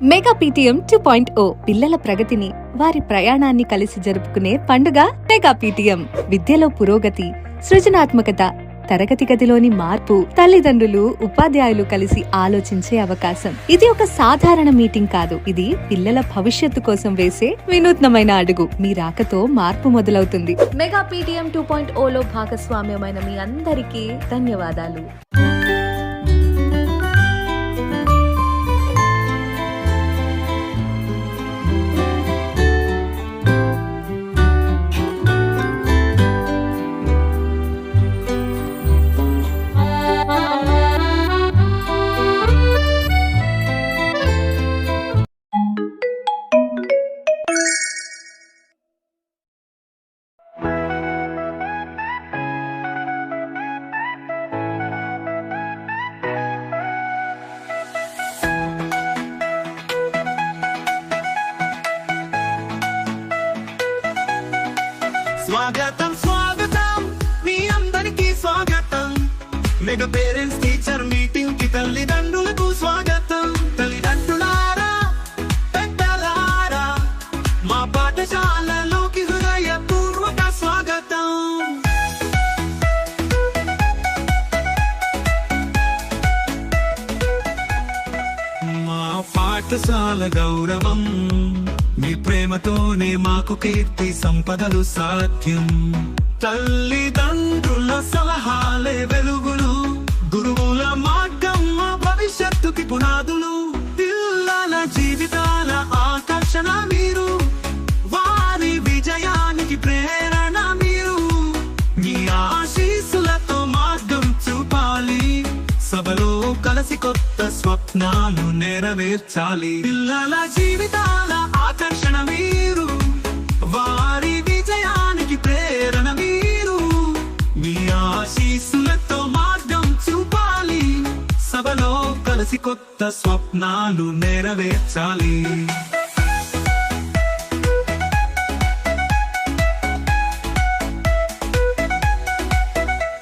Mega PTM 2.0 పిల్లల ప్రగతిని వారి ప్రయాణాన్ని కలిసి జరుపుకునే పండుగ మెగా పీటీఎం. విద్యలో పురోగతి, సృజనాత్మకత, తరగతి గదిలోని మార్పు, తల్లిదండ్రులు, ఉపాధ్యాయులు కలిసి ఆలోచించే అవకాశం. ఇది ఒక సాధారణ మీటింగ్ కాదు, ఇది పిల్లల భవిష్యత్తు కోసం వేసే వినూత్నమైన అడుగు. మీ రాకతో మార్పు మొదలవుతుంది. మెగా పీటీఎం 2.0లో భాగస్వామ్యమైన మీ అందరికీ ధన్యవాదాలు. స్వాగతం స్వాగతం మీ అందరికీ స్వాగతం. మెగా పేరెంట్స్ టీచర్ మీటింగ్ కి తల్లిదండ్రులకు స్వాగతం. తల్లిదండ్రులారా, పెద్దలారా, మా పాఠశాలలోకి హృదయపూర్వక స్వాగతం. మా పాఠశాల గౌరవం, మీ ప్రేమతోనే మాకు కీర్తి సంపదలు సాధ్యం. తల్లిదండ్రుల సలహాలే వెలుగులు, గురువుల మార్గం మా భవిష్యత్తుకి పునాదులు. పిల్లల జీవితాల ఆకర్షణ మీరు, వారి విజయానికి ప్రేరణ మీరు. మీ ఆశీస్సులతో మార్గం చూపాలి, సభలో కలిసి కొత్త స్వప్నాలు నెరవేర్చాలి. పిల్లల జీవితాల ఆకర్షణ మీరు, వారి విజయానికి ప్రేరణ మీరు. మీ ఆశీస్సులతో మార్గం చూపాలి, సభలో కలిసి కొత్త స్వప్నాలు నెరవేర్చాలి.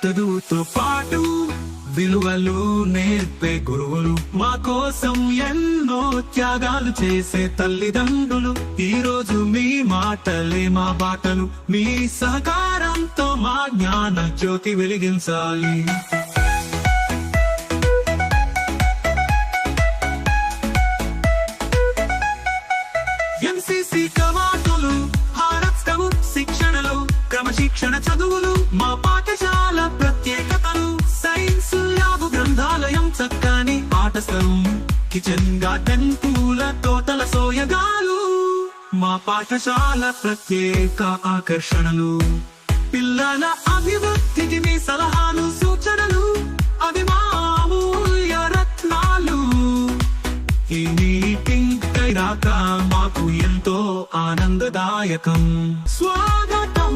చదువుతో పాటు విలువలు నేర్పే గురువులు, మా కోసం ఎన్నో త్యాగాలు చేసే తల్లిదండ్రులు. ఈ రోజు మీ మాటలే మా బాటలు, మీ సహకారంతో మా జ్ఞాన జ్యోతి వెలిగించాలి. ఎంసీసీ కవాతులు, భారత్ స్కౌట్ శిక్షణలు, క్రమశిక్షణ చదువులు, మా పాఠశాల ప్రత్యేకతలు. సైన్స్ ల్యాబ్, గ్రంథాలయం, చక్కని పాఠశాల, కిచెన్ గార్డెన్, పూల తోటల సోయగాలు. మా పాఠశాల ప్రత్యేక ఆకర్షణలు. పిల్లల అభివృద్ధికి మీ సలహాలు, సూచనలు, అవి మా అమూల్య రత్నాలు. ఈ మీటింగ్ రాక మాకు ఎంతో ఆనందదాయకం. స్వాగతం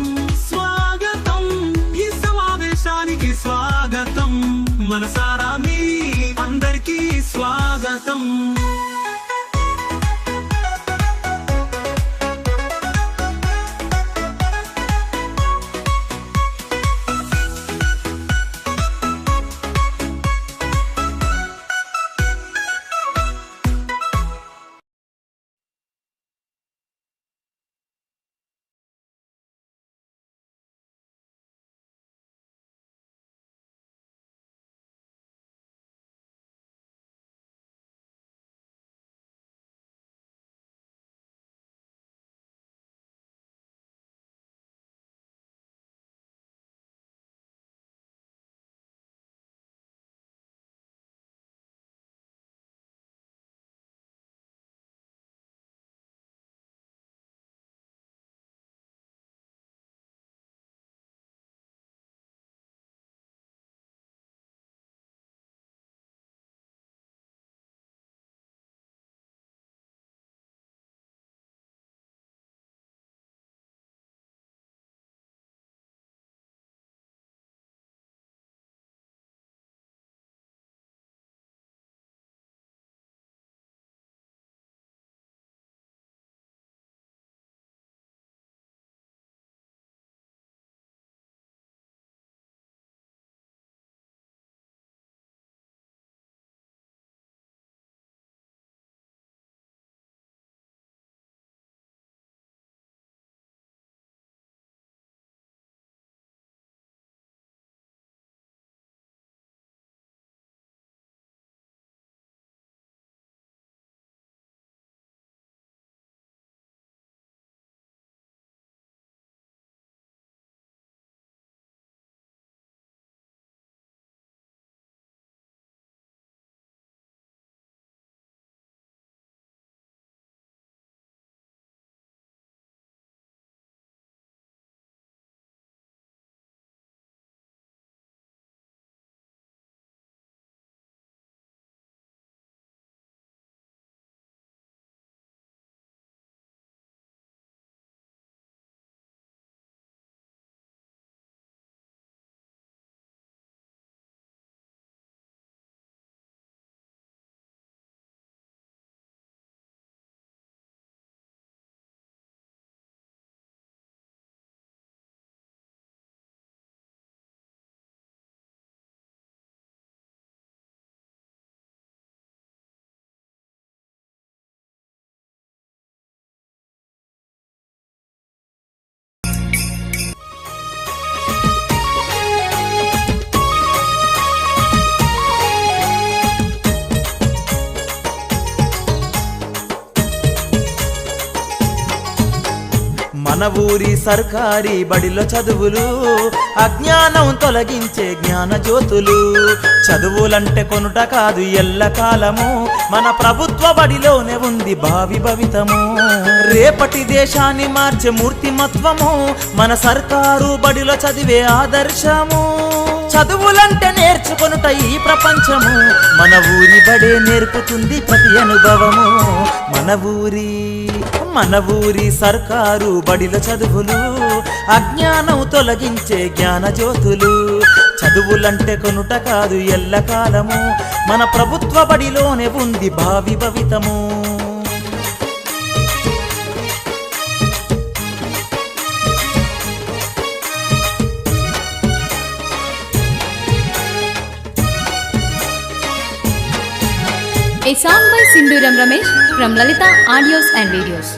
స్వాగతం, ఈ సమావేశానికి స్వాగతం. మనసారా మీ అందరికీ స్వాగతం. మన ఊరి సర్కారీ బడిలో చదువులు అజ్ఞానం తొలగించే జ్ఞాన జ్యోతులు. చదువులంటే కొనుట కాదు ఎల్లకాలము, మన ప్రభుత్వ బడిలోనే ఉంది భావి భవితము. రేపటి దేశాన్ని మార్చే మూర్తిమత్వము మన సర్కారు బడిలో చదివే ఆదర్శము. చదువులంటే నేర్చుకొనుట ఈ ప్రపంచము, మన ఊరి బడే నేర్పుతుంది ప్రతి అనుభవము. మన ఊరి సర్కారు బడిలో చదువులు అజ్ఞానం తొలగించే జ్ఞాన జ్యోతులు. చదువులంటే కొనుట కాదు ఎల్లకాలము, మన ప్రభుత్వ బడిలోనే ఉంది భావి భవితము. A song by Sinduram Ramesh from Lalita Audios and Videos.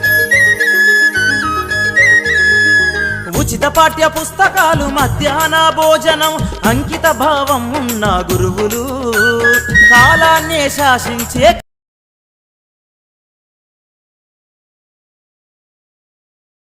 ఉచిత పాఠ్య పుస్తకాలు, మధ్యాహ్న భోజనం, అంకిత భావం ఉన్న గురువులు, కాలాన్నే శాసించే